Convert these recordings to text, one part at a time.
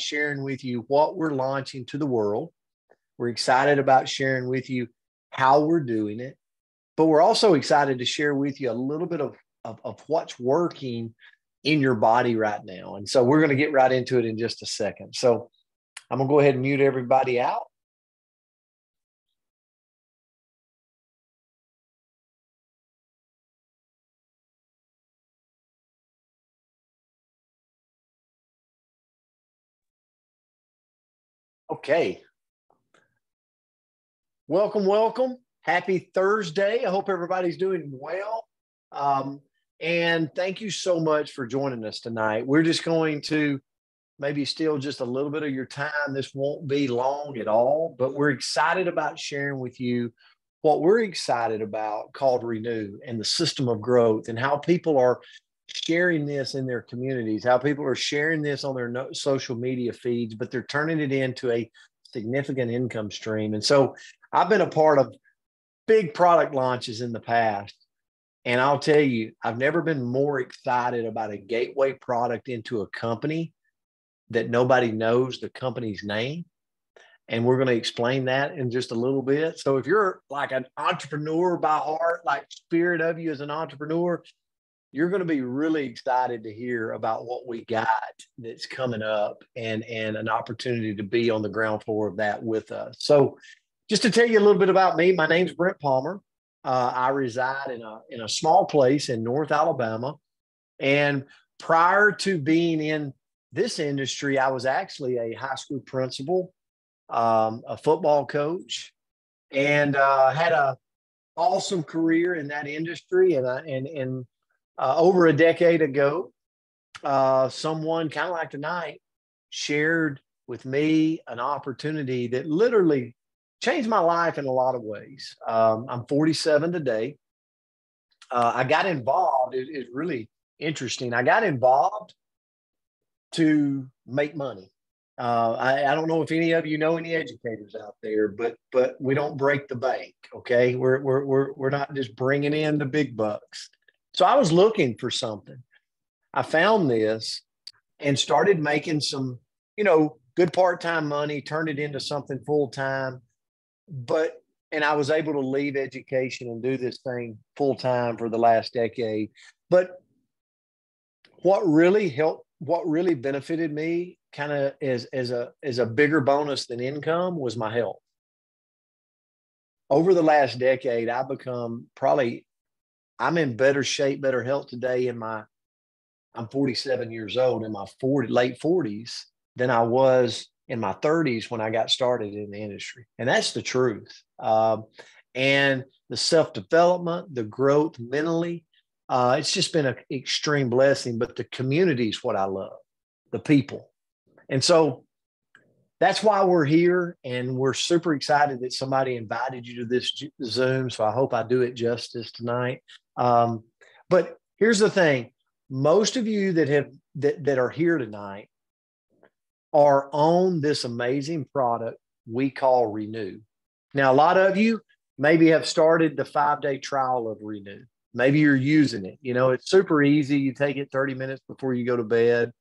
sharing with you what we're launching to the world. We're excited about sharing with you how we're doing it, but we're also excited to share with you a little bit of what's working in your body right now. And so we're going to get right into it in just a second. So I'm going to go ahead and mute everybody out. Okay. Welcome. Happy Thursday. I hope everybody's doing well. And thank you so much for joining us tonight. We're just going to maybe steal just a little bit of your time. This won't be long at all, but we're excited about sharing with you what we're excited about called Renew and the system of growth and how people are sharing this in their communities, how people are sharing this on their social media feeds, but they're turning it into a significant income stream. And so I've been a part of big product launches in the past. And I'll tell you, I've never been more excited about a gateway product into a company that nobody knows the company's name. And we're going to explain that in just a little bit. So if you're like an entrepreneur by heart, like spirit of you as an entrepreneur, you're going to be really excited to hear about what we got that's coming up and an opportunity to be on the ground floor of that with us. So just to tell you a little bit about me, my name's Brent Palmer. I reside in a small place in North Alabama. And prior to being in this industry, I was actually a high school principal, a football coach, and had an awesome career in that industry. And over a decade ago, someone kind of like tonight shared with me an opportunity that literally changed my life in a lot of ways. I'm 47 today. I got involved. It's really interesting. I got involved to make money. I don't know if any of you know any educators out there, but we don't break the bank. Okay, we're not just bringing in the big bucks. So I was looking for something. I found this and started making some, good part-time money, turned it into something full-time. And I was able to leave education and do this thing full-time for the last decade. But what really benefited me kind of as a bigger bonus than income was my health. Over the last decade, I've become I'm in better shape, better health today I'm 47 years old in my late 40s than I was in my 30s when I got started in the industry. And that's the truth. And the self-development, the growth mentally, it's just been an extreme blessing. But the community is what I love, the people. And so that's why we're here. And we're super excited that somebody invited you to this Zoom. So I hope I do it justice tonight. But here's the thing. Most of you that are here tonight are on this amazing product we call Renew. Now, a lot of you maybe have started the 5-day trial of Renew. Maybe you're using it. It's super easy. You take it 30 minutes before you go to bed.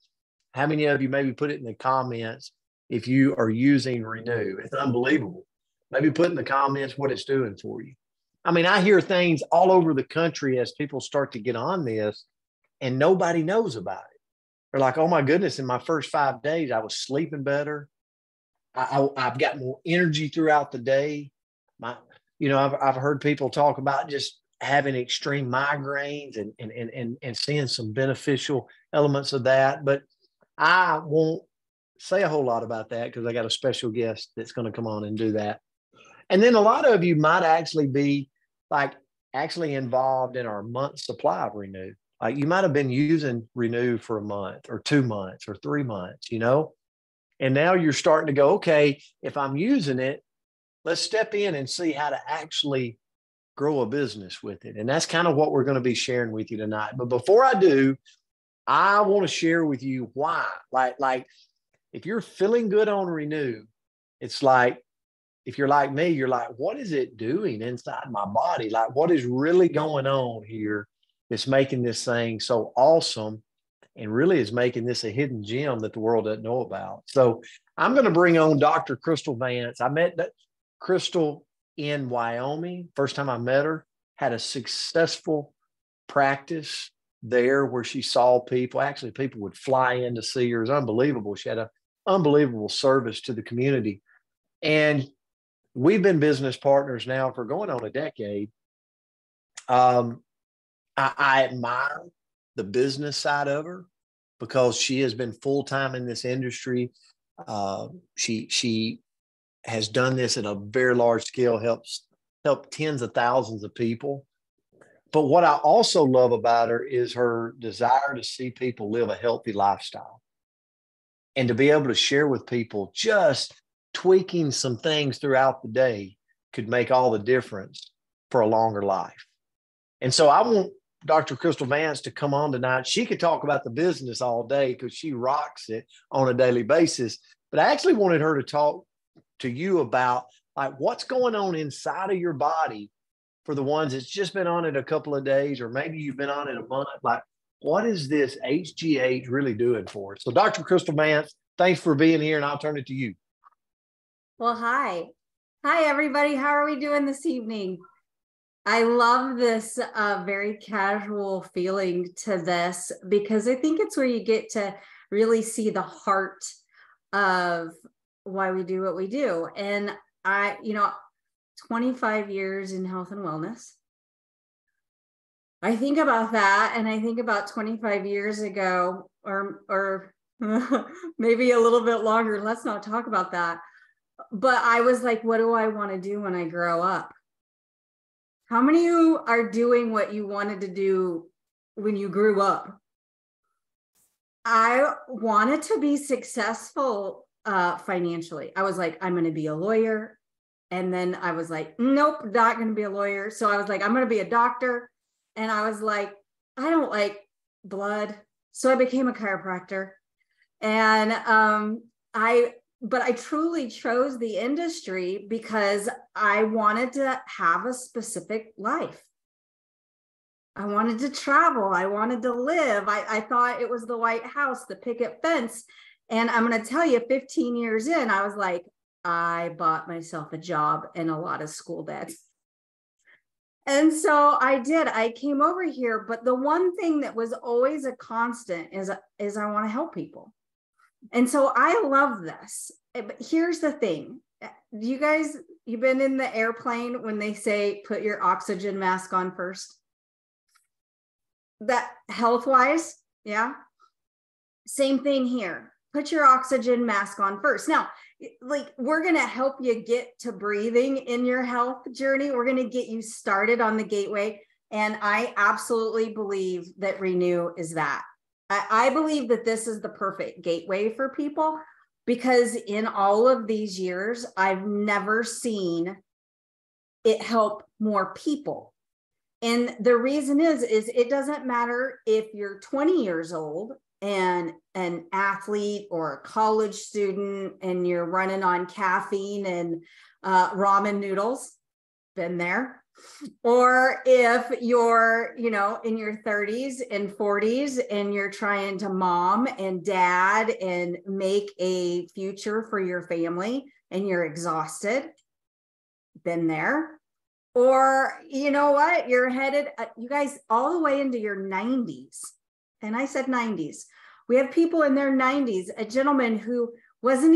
How many of you maybe put it in the comments if you are using Renew? It's unbelievable. Maybe put in the comments what it's doing for you. I mean, I hear things all over the country as people start to get on this and nobody knows about it. They're like, oh my goodness, in my first 5 days, I was sleeping better. I've got more energy throughout the day. I've heard people talk about just having extreme migraines and seeing some beneficial elements of that. But I won't say a whole lot about that because I got a special guest that's going to come on and do that. And then a lot of you might actually be actually involved in our month supply of Renew. Like you might have been using Renew for a month or 2 months or 3 months, and now you're starting to go, okay, if I'm using it, let's step in and see how to actually grow a business with it. And that's kind of what we're going to be sharing with you tonight. But before I do, I want to share with you why. Like if you're feeling good on Renew, it's like, if you're like me, you're like, what is it doing inside my body? Like what is really going on here that's making this thing so awesome and really is making this a hidden gem that the world doesn't know about. So I'm going to bring on Dr. Kristal Vance. I met Kristal in Wyoming. First time I met her, had a successful practice there where she saw people. Actually, people would fly in to see her. It was unbelievable. She had an unbelievable service to the community. And we've been business partners now for going on a decade. I admire the business side of her because she has been full-time in this industry. She has done this at a very large scale, helped tens of thousands of people. But what I also love about her is her desire to see people live a healthy lifestyle and to be able to share with people just tweaking some things throughout the day could make all the difference for a longer life. And so I want Dr. Kristal Vance to come on tonight. She could talk about the business all day because she rocks it on a daily basis. But I actually wanted her to talk to you about like what's going on inside of your body for the ones that's just been on it a couple of days, or maybe you've been on it a month. Like, what is this HGH really doing for us? So Dr. Kristal Vance, thanks for being here, and I'll turn it to you. Well, hi. Hi, everybody. How are we doing this evening? I love this very casual feeling to this because I think it's where you get to really see the heart of why we do what we do. And 25 years in health and wellness. I think about that and I think about 25 years ago or maybe a little bit longer. Let's not talk about that. But I was like, what do I want to do when I grow up? How many of you are doing what you wanted to do when you grew up? I wanted to be successful financially. I was like, I'm going to be a lawyer. And then I was like, nope, not going to be a lawyer. So I was like, I'm going to be a doctor. And I was like, I don't like blood. So I became a chiropractor. And but I truly chose the industry because I wanted to have a specific life. I wanted to travel. I wanted to live. I thought it was the White House, the picket fence. And I'm going to tell you, 15 years in, I was like, I bought myself a job and a lot of school debt. And so I did. I came over here. But the one thing that was always a constant is I want to help people. And so I love this. But here's the thing. You guys, you've been in the airplane when they say, put your oxygen mask on first? That health-wise, yeah? Same thing here. Put your oxygen mask on first. Now, like we're going to help you get to breathing in your health journey. We're going to get you started on the gateway. And I absolutely believe that Renew is that. I believe that this is the perfect gateway for people because in all of these years, I've never seen it help more people. And the reason is it doesn't matter if you're 20 years old and an athlete or a college student and you're running on caffeine and ramen noodles, been there. Or if you're, in your 30s and 40s and you're trying to mom and dad and make a future for your family and you're exhausted, been there. Or, you know what, you're headed, you guys, all the way into your 90s. And I said 90s. We have people in their 90s, a gentleman who wasn't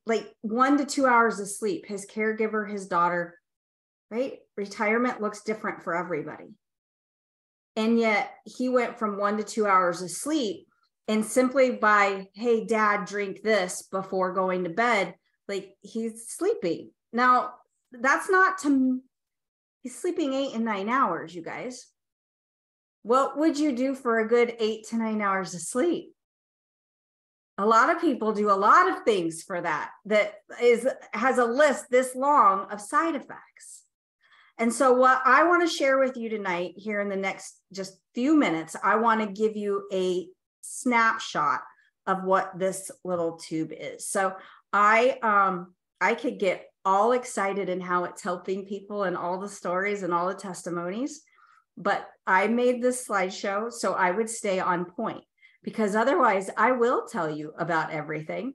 like 1 to 2 hours of sleep, his caregiver, his daughter, right? Retirement looks different for everybody. And yet he went from 1 to 2 hours of sleep and simply by, hey, dad, drink this before going to bed, like he's sleeping. Now, that's not he's sleeping 8 and 9 hours, you guys. What would you do for a good 8 to 9 hours of sleep? A lot of people do a lot of things for that has a list this long of side effects. And so what I want to share with you tonight here in the next just few minutes, I want to give you a snapshot of what this little tube is. So I could get all excited in how it's helping people and all the stories and all the testimonies, but I made this slideshow so I would stay on point. because otherwise I will tell you about everything.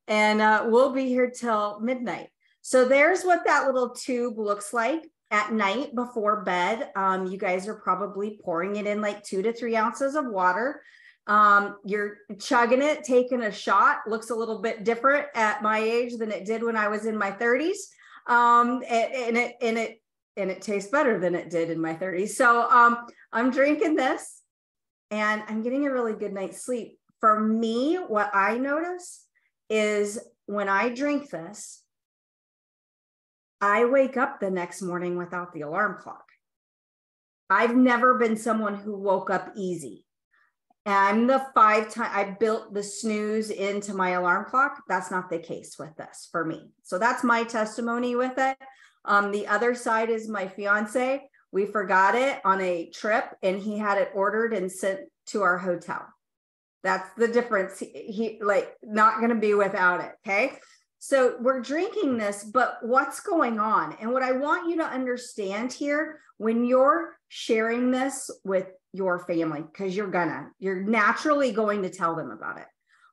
And we'll be here till midnight. So there's what that little tube looks like at night before bed. You guys are probably pouring it in like 2 to 3 ounces of water. You're chugging it, taking a shot. Looks a little bit different at my age than it did when I was in my 30s. And it tastes better than it did in my 30s. So I'm drinking this and I'm getting a really good night's sleep. For me, what I notice is when I drink this, I wake up the next morning without the alarm clock. I've never been someone who woke up easy. I'm the 5 time I built the snooze into my alarm clock. That's not the case with this for me. So that's my testimony with it. The other side is my fiance. We forgot it on a trip and he had it ordered and sent to our hotel. That's the difference. He like not going to be without it. Okay. So we're drinking this, but what's going on? And what I want you to understand here, when you're sharing this with your family, because you're naturally going to tell them about it,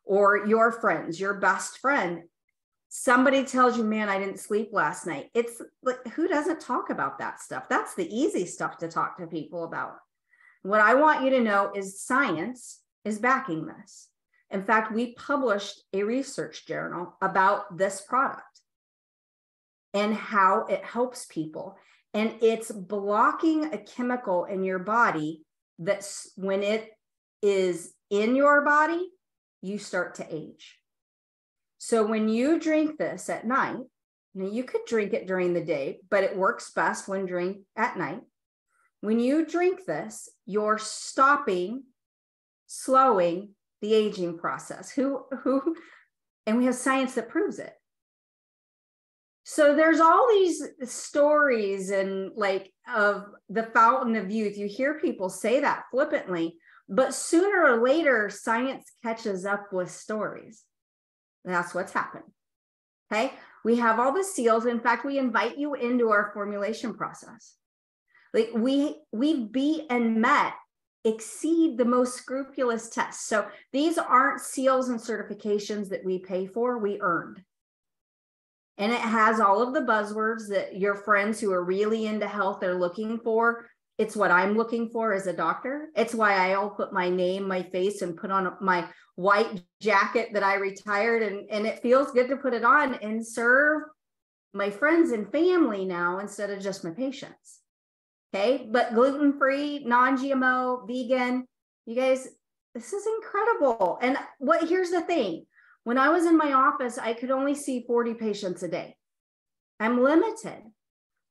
or your friends, your best friend, somebody tells you, man, I didn't sleep last night. It's like, who doesn't talk about that stuff? That's the easy stuff to talk to people about. What I want you to know is science is backing this. In fact, we published a research journal about this product and how it helps people. And it's blocking a chemical in your body that's when it is in your body, you start to age. So when you drink this at night, now you could drink it during the day, but it works best when drink at night. When you drink this, you're stopping, slowing the aging process. And we have science that proves it. So there's all these stories and like of the fountain of youth. You hear people say that flippantly, but sooner or later, science catches up with stories. That's what's happened. Okay. We have all the seals. In fact, we invite you into our formulation process. Like we beat and met, exceed the most scrupulous tests. So these aren't seals and certifications that we pay for, we earned. And it has all of the buzzwords that your friends who are really into health are looking for. It's what I'm looking for as a doctor. It's why I'll put my name, my face, and put on my white jacket that I retired. And it feels good to put it on and serve my friends and family now instead of just my patients. Okay, but gluten-free, non-GMO, vegan, you guys, this is incredible. And here's the thing. When I was in my office, I could only see 40 patients a day. I'm limited.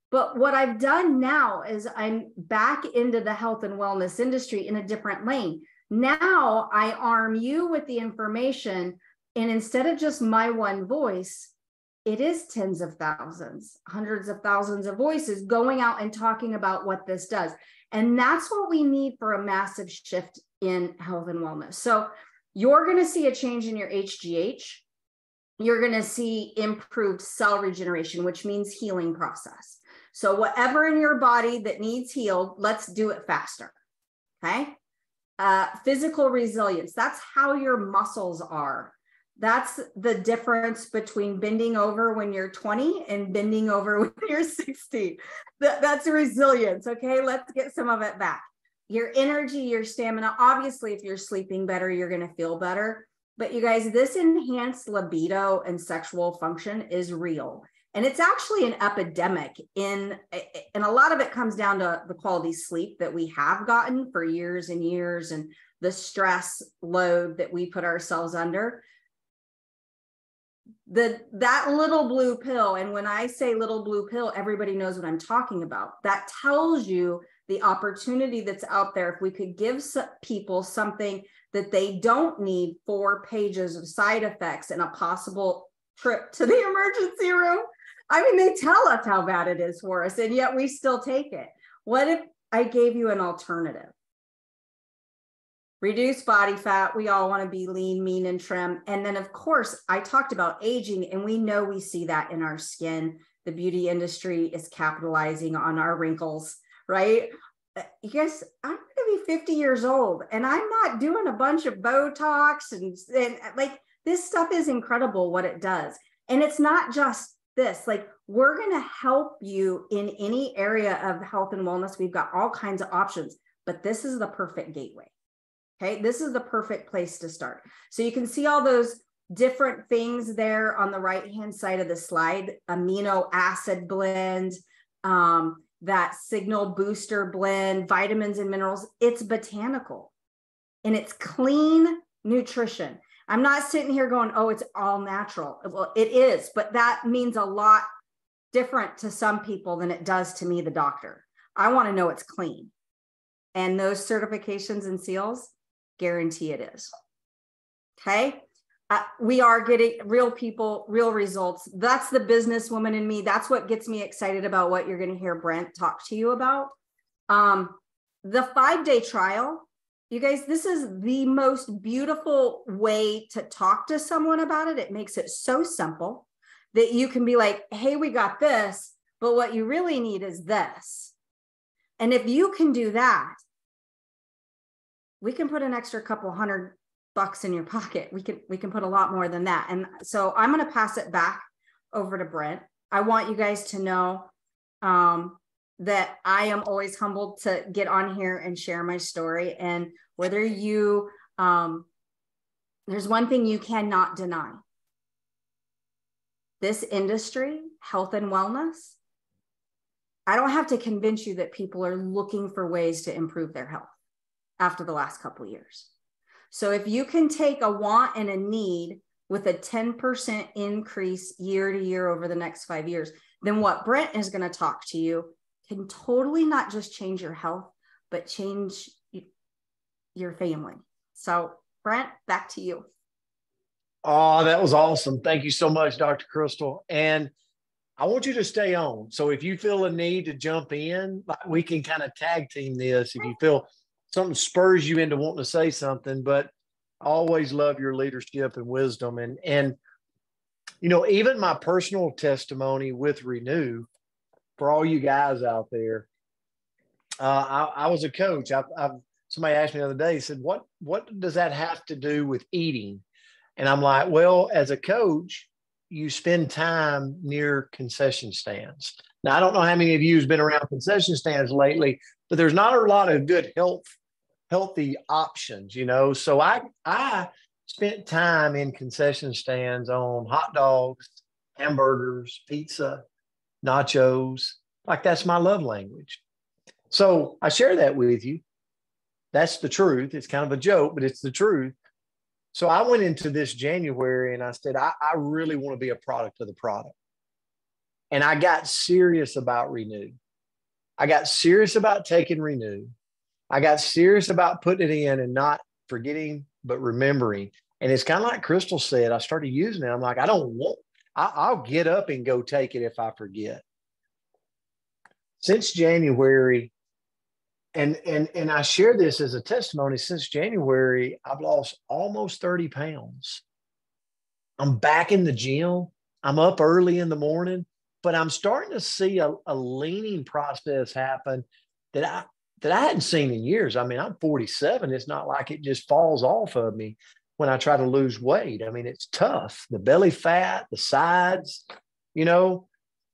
But what I've done now is I'm back into the health and wellness industry in a different lane. Now I arm you with the information, and instead of just my one voice, it is tens of thousands, hundreds of thousands of voices going out and talking about what this does. And that's what we need for a massive shift in health and wellness. So you're going to see a change in your HGH. You're going to see improved cell regeneration, which means healing process. So whatever in your body that needs healed, let's do it faster. Okay. Physical resilience. That's how your muscles are. That's the difference between bending over when you're 20 and bending over when you're 60. That's resilience. Okay. Let's get some of it back. Your energy, your stamina. Obviously, if you're sleeping better, you're going to feel better. But you guys, this enhanced libido and sexual function is real. And it's actually an epidemic and a lot of it comes down to the quality sleep that we have gotten for years and years and the stress load that we put ourselves under. That little blue pill, and when I say little blue pill, everybody knows what I'm talking about. That tells you the opportunity that's out there. If we could give people something that they don't need 4 pages of side effects and a possible trip to the emergency room. I mean, they tell us how bad it is for us, and yet we still take it. What if I gave you an alternative? Reduce body fat. We all want to be lean, mean, and trim. And then, of course, I talked about aging, and we know we see that in our skin. The beauty industry is capitalizing on our wrinkles, right? you guys, I'm going to be 50 years old and I'm not doing a bunch of Botox and like this stuff is incredible what it does. And it's not just this, like we're going to help you in any area of health and wellness. We've got all kinds of options, but this is the perfect gateway. Okay. This is the perfect place to start. So you can see all those different things there on the right-hand side of the slide, amino acid blend, that signal booster blend, vitamins and minerals. It's botanical and it's clean nutrition. I'm not sitting here going, oh, it's all natural. Well, it is, but that means a lot different to some people than it does to me, the doctor. I want to know it's clean. And those certifications and seals guarantee it is. Okay. We are getting real people, real results. That's the businesswoman in me. That's what gets me excited about what you're going to hear Brent talk to you about. The 5-day trial, you guys, this is the most beautiful way to talk to someone about it. It makes it so simple that you can be like, hey, we got this, but what you really need is this. And if you can do that, we can put an extra couple $100 in your pocket. We can put a lot more than that. And so I'm going to pass it back over to Brent. I want you guys to know that I am always humbled to get on here and share my story. And whether you, there's one thing you cannot deny. This industry, health and wellness, I don't have to convince you that people are looking for ways to improve their health after the last couple of years. So if you can take a want and a need with a 10% increase year to year over the next 5 years, then what Brent is going to talk to you can totally not just change your health, but change your family. So Brent, back to you. Oh, that was awesome. Thank you so much, Dr. Kristal. And I want you to stay on. So if you feel a need to jump in, we can kind of tag team this. If you feel something spurs you into wanting to say something, but I always love your leadership and wisdom. And you know, even my personal testimony with Renew, for all you guys out there, I was a coach. Somebody asked me the other day, he said, what does that have to do with eating? And I'm like, well, as a coach, you spend time near concession stands. Now, I don't know how many of you has been around concession stands lately, but there's not a lot of good healthy options, you know. So I spent time in concession stands on hot dogs, hamburgers, pizza, nachos. Like that's my love language. So I share that with you. That's the truth. It's kind of a joke, but it's the truth. So I went into this January and I said, I really want to be a product of the product. And I got serious about Renew. I got serious about taking Renew. I got serious about putting it in and not forgetting, but remembering. And it's kind of like Kristal said, I started using it. I'm like, I'll get up and go take it if I forget. Since January, and I share this as a testimony, since January, I've lost almost 30 pounds. I'm back in the gym. I'm up early in the morning, but I'm starting to see a leaning process happen that I hadn't seen in years. I mean, I'm 47. It's not like it just falls off of me when I try to lose weight. I mean, it's tough. The belly fat, the sides, you know,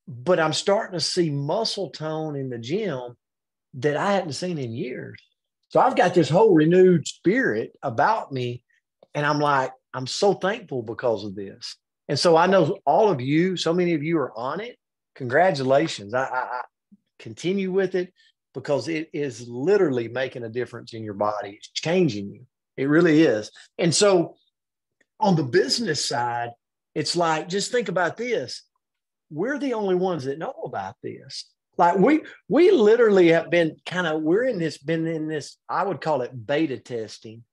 but I'm starting to see muscle tone in the gym that I hadn't seen in years. So I've got this whole renewed spirit about me. And I'm like, I'm so thankful because of this. And so I know all of you, so many of you are on it. Congratulations. I continue with it because it is literally making a difference in your body. It's changing you. It really is. And so on the business side, it's like, just think about this. We're the only ones that know about this. Like we literally have been been in this, I would call it beta testing.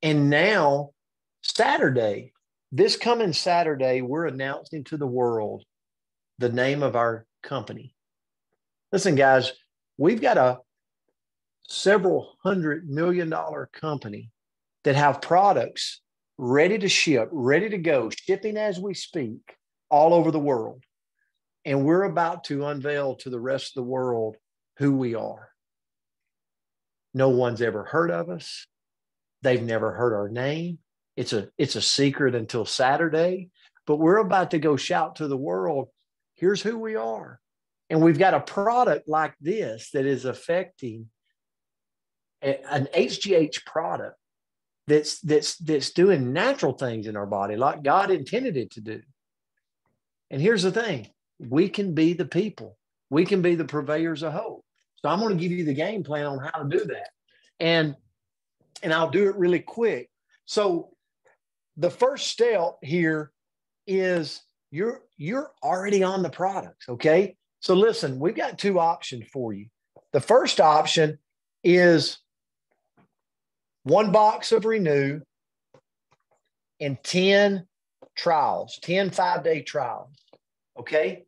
And now this coming Saturday, we're announcing to the world the name of our company. Listen, guys, we've got a several $100 million company that have products ready to ship, ready to go, shipping as we speak all over the world. And we're about to unveil to the rest of the world who we are. No one's ever heard of us. They've never heard our name. It's a secret until Saturday, but we're about to go shout to the world, here's who we are. And we've got a product like this that is affecting an HGH product that's doing natural things in our body like God intended it to do. And here's the thing, we can be the people. We can be the purveyors of hope. So I'm going to give you the game plan on how to do that. And I'll do it really quick. So the first step here is you're already on the products, okay? So listen, we've got two options for you. The first option is 1 box of Renew and 10 trials, 10 5-day trials, okay?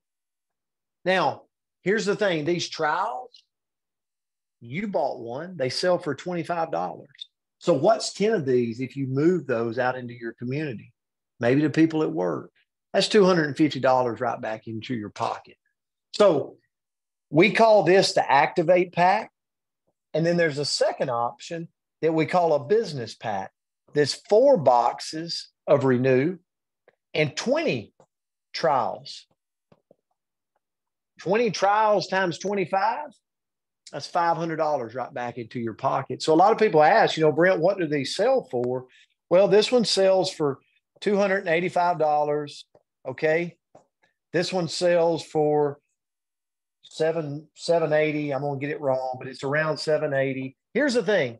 Now, here's the thing. These trials, you bought one. They sell for $25. So what's 10 of these if you move those out into your community? Maybe to people at work. That's $250 right back into your pocket. So we call this the Activate Pack. And then there's a second option that we call a business pack. There's 4 boxes of Renew and 20 trials. 20 trials times 25, that's $500 right back into your pocket. So a lot of people ask, Brent, what do these sell for? Well, this one sells for $285. Okay. This one sells for $780. I'm going to get it wrong, but it's around $780. Here's the thing.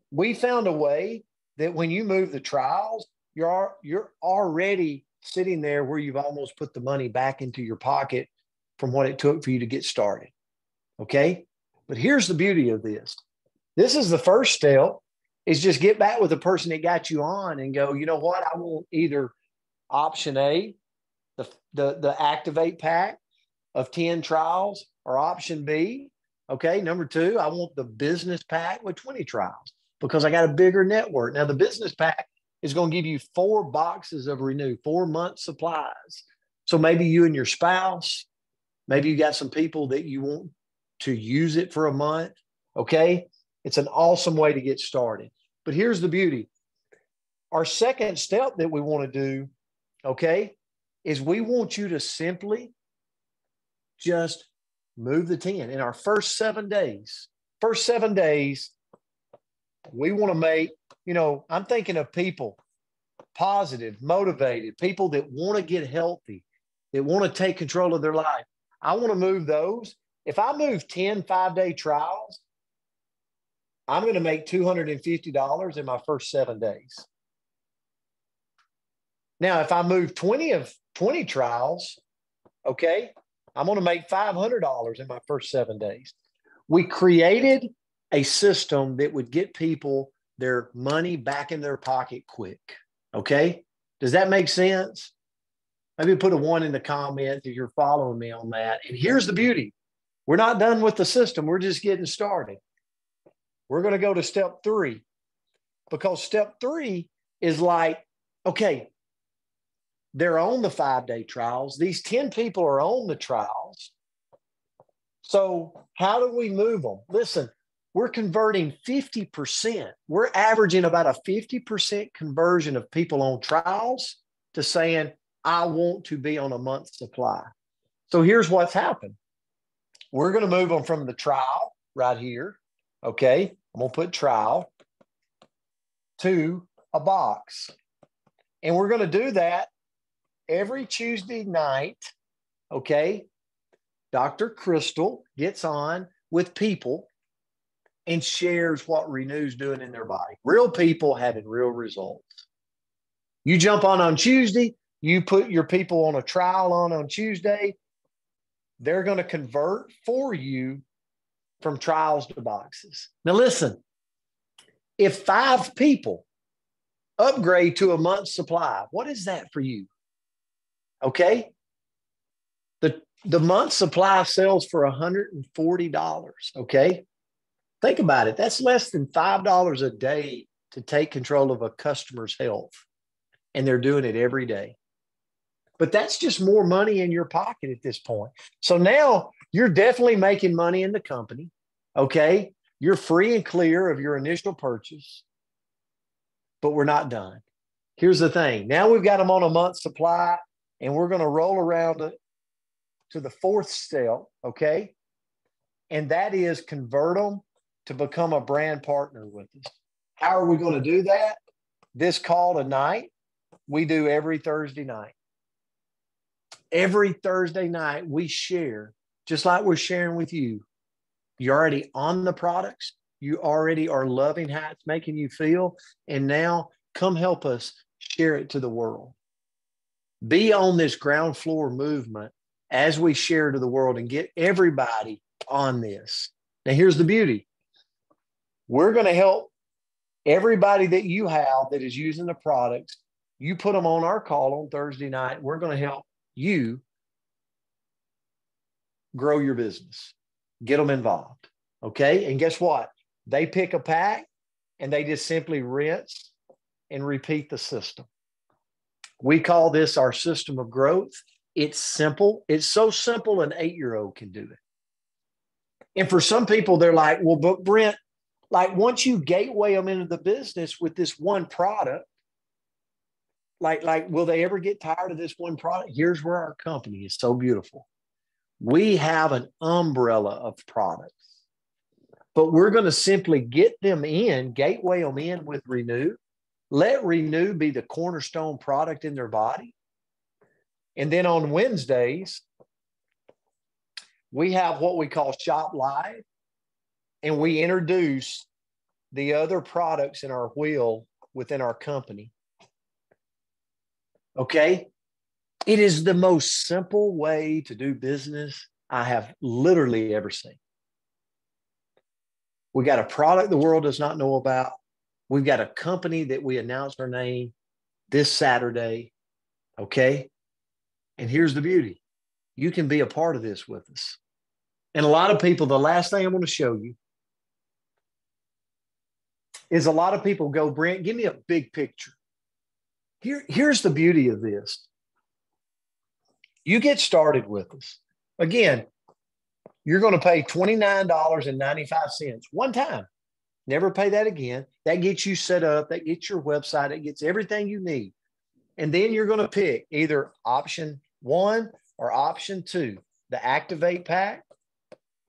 We found a way that when you move the trials, you're already sitting there where you've almost put the money back into your pocket from what it took for you to get started. Okay. But here's the beauty of this. This is the first step, is just get back with the person that got you on and go, you know what? I want either option A, the Activate Pack of 10 trials, or option B. Okay. Number 2, I want the business pack with 20 trials because I got a bigger network. Now the business pack is going to give you 4 boxes of Renew, 4 months supplies. So maybe you and your spouse, maybe you got some people that you want to use it for a month. Okay. It's an awesome way to get started. But here's the beauty. Our second step that we want to do, okay, is we want you to simply just move the 10. In our first 7 days, we want to make, I'm thinking of people, positive, motivated, people that want to get healthy, that want to take control of their life. I want to move those. If I move 10 5-day trials, I'm going to make $250 in my first 7 days. Now, if I move 20 trials, okay, I'm going to make $500 in my first 7 days. We created a system that would get people their money back in their pocket quick. Okay. Does that make sense? Maybe put a 1 in the comments if you're following me on that. And here's the beauty. We're not done with the system. We're just getting started. We're going to go to step 3, because step 3 is like, okay, they're on the 5-day trials. These 10 people are on the trials. So how do we move them? Listen, we're converting 50%. We're averaging about a 50% conversion of people on trials to saying, I want to be on a month's supply. So here's what's happened. We're going to move them from the trial right here. Okay. I'm going to put trial to a box. And we're going to do that every Tuesday night. Okay. Dr. Kristal gets on with people and shares what Renew's doing in their body. Real people having real results. You jump on Tuesday, you put your people on a trial on Tuesday. They're going to convert for you from trials to boxes. Now listen, if 5 people upgrade to a month's supply, what is that for you? Okay. The month supply sells for $140. Okay. Think about it. That's less than $5 a day to take control of a customer's health. And they're doing it every day. But that's just more money in your pocket at this point. So now you're definitely making money in the company. Okay. You're free and clear of your initial purchase, but we're not done. Here's the thing. Now we've got them on a month's supply, and we're going to roll around to the fourth step, okay? And that is convert them to become a brand partner with us. How are we going to do that? This call tonight, we do every Thursday night. Every Thursday night, we share, just like we're sharing with you. You're already on the products. You already are loving how it's making you feel. And now come help us share it to the world. Be on this ground floor movement as we share to the world and get everybody on this. Now, here's the beauty. We're going to help everybody that you have that is using the products. You put them on our call on Thursday night. We're going to help you grow your business. Get them involved. Okay. And guess what? They pick a pack and they just simply rinse and repeat the system. We call this our system of growth. It's simple. It's so simple an 8-year-old can do it. And for some people, they're like, well, but Brent, like once you gateway them into the business with this one product, like, will they ever get tired of this one product? Here's where our company is so beautiful. We have an umbrella of products, but we're going to simply get them in, gateway them in with Renew. Let Renew be the cornerstone product in their body. And then on Wednesdays, we have what we call Shop Live, and we introduce the other products in our wheel within our company. Okay? It is the most simple way to do business I have literally ever seen. We got a product the world does not know about. We've got a company that we announced our name this Saturday. Okay? And here's the beauty. You can be a part of this with us. And a lot of people, the last thing I want to show you is a lot of people go, Brent, give me a big picture. Here's the beauty of this. You get started with us. Again, you're going to pay $29.95 one time. Never pay that again. That gets you set up. That gets your website. It gets everything you need. And then you're going to pick either option 1 or option 2, the Activate Pack,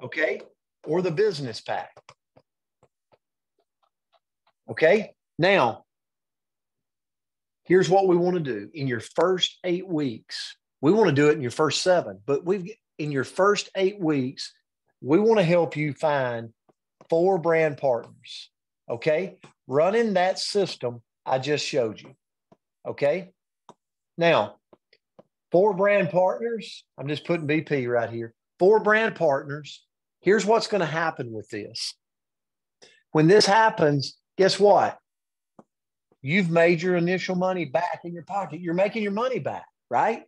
okay, or the Business Pack. Okay? Now, here's what we want to do. In your first 8 weeks, we want to do it in your first 7, but in your first 8 weeks, we want to help you find 4 brand partners, okay? Running that system I just showed you, okay? Now, 4 brand partners, I'm just putting BP right here. 4 brand partners. Here's what's going to happen with this. When this happens, guess what? You've made your initial money back in your pocket. You're making your money back, right?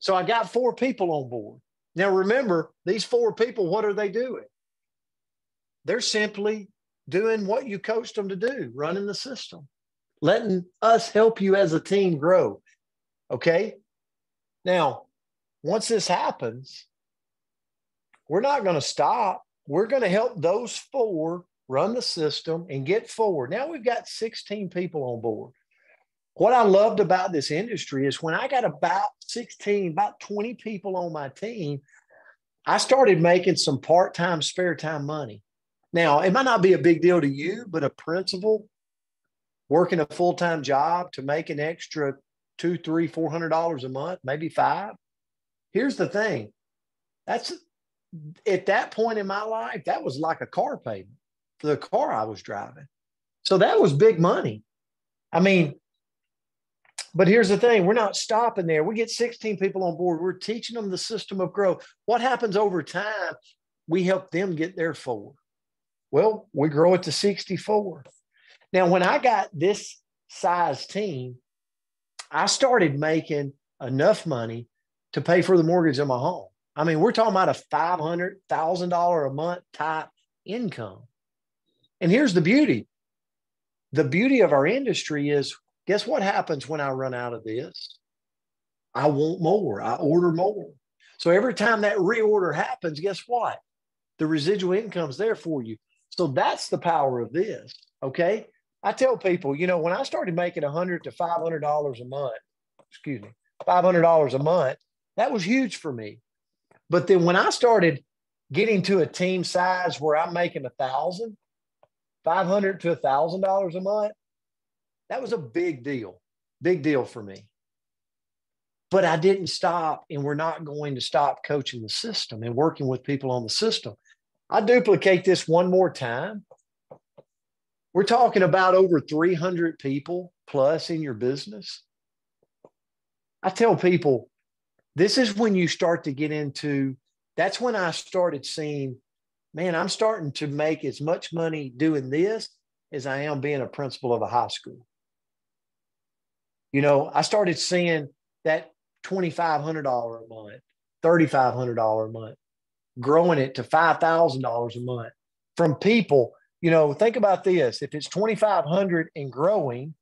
So I got 4 people on board. Now, remember, these 4 people, what are they doing? They're simply doing what you coached them to do, running the system, letting us help you as a team grow. Okay? Now, once this happens, we're not going to stop. We're going to help those 4 run the system and get forward. Now we've got 16 people on board. What I loved about this industry is when I got about 20 people on my team, I started making some part-time, spare time money. Now, it might not be a big deal to you, but a principal working a full-time job to make an extra $200, $300, $400 a month, maybe $5. Here's the thing. That's at that point in my life, that was like a car payment for the car I was driving. So that was big money. I mean, but here's the thing. We're not stopping there. We get 16 people on board. We're teaching them the system of growth. What happens over time? We help them get there forward. Well, we grow it to 64. Now, when I got this size team, I started making enough money to pay for the mortgage of my home. I mean, we're talking about a $500,000 a month type income. And here's the beauty. The beauty of our industry is, guess what happens when I run out of this? I want more. I order more. So every time that reorder happens, guess what? the residual income's there for you. So that's the power of this. Okay. I tell people, you know, when I started making $100 to $500 a month, $500 a month, that was huge for me. But then when I started getting to a team size where I'm making $500 to $1,000 a month, that was a big deal for me. But I didn't stop, and we're not going to stop coaching the system and working with people on the system. I duplicate this one more time. We're talking about over 300 people plus in your business. I tell people, this is when you start to get into, that's when I started seeing, man, I'm starting to make as much money doing this as I am being a principal of a high school. You know, I started seeing that $2,500 a month, $3,500 a month, growing it to $5,000 a month from people. You know, think about this. If it's 2,500 and growing,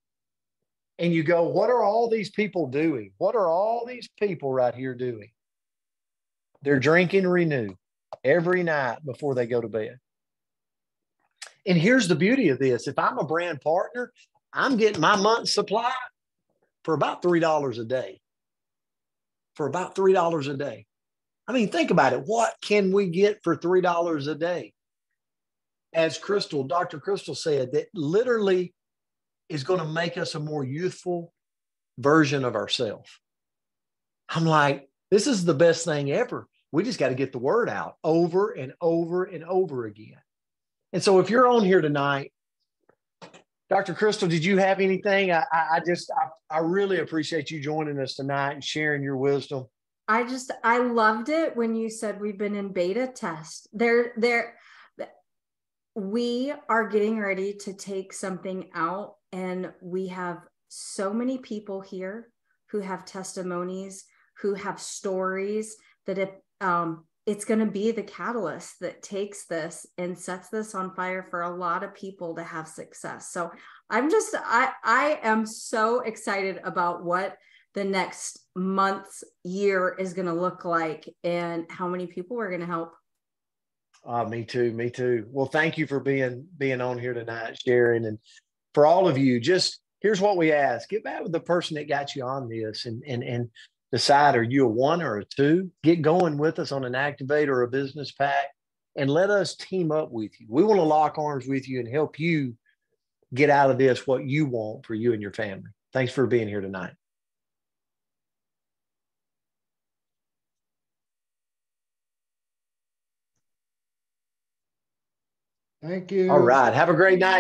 and you go, what are all these people doing? What are all these people right here doing? They're drinking Renew every night before they go to bed. And here's the beauty of this. If I'm a brand partner, I'm getting my month's supply for about $3 a day. For about $3 a day. I mean, think about it. What can we get for $3 a day? As Dr. Kristal said, that literally is going to make us a more youthful version of ourselves. I'm like, this is the best thing ever. We just got to get the word out over and over and over again. And so if you're on here tonight, Dr. Kristal, did you have anything? I really appreciate you joining us tonight and sharing your wisdom. I loved it when you said we've been in beta test. We are getting ready to take something out, and we have so many people here who have testimonies, who have stories, that it's going to be the catalyst that takes this and sets this on fire for a lot of people to have success. So I am so excited about what the next month's year is going to look like and how many people we're going to help. Me too. Well, thank you for being on here tonight, sharing. And for all of you, just here's what we ask. Get back with the person that got you on this and decide, are you a 1 or a 2? Get going with us on an Activate or a business pack, and let us team up with you. We want to lock arms with you and help you get out of this what you want for you and your family. Thanks for being here tonight. Thank you. All right. Have a great night.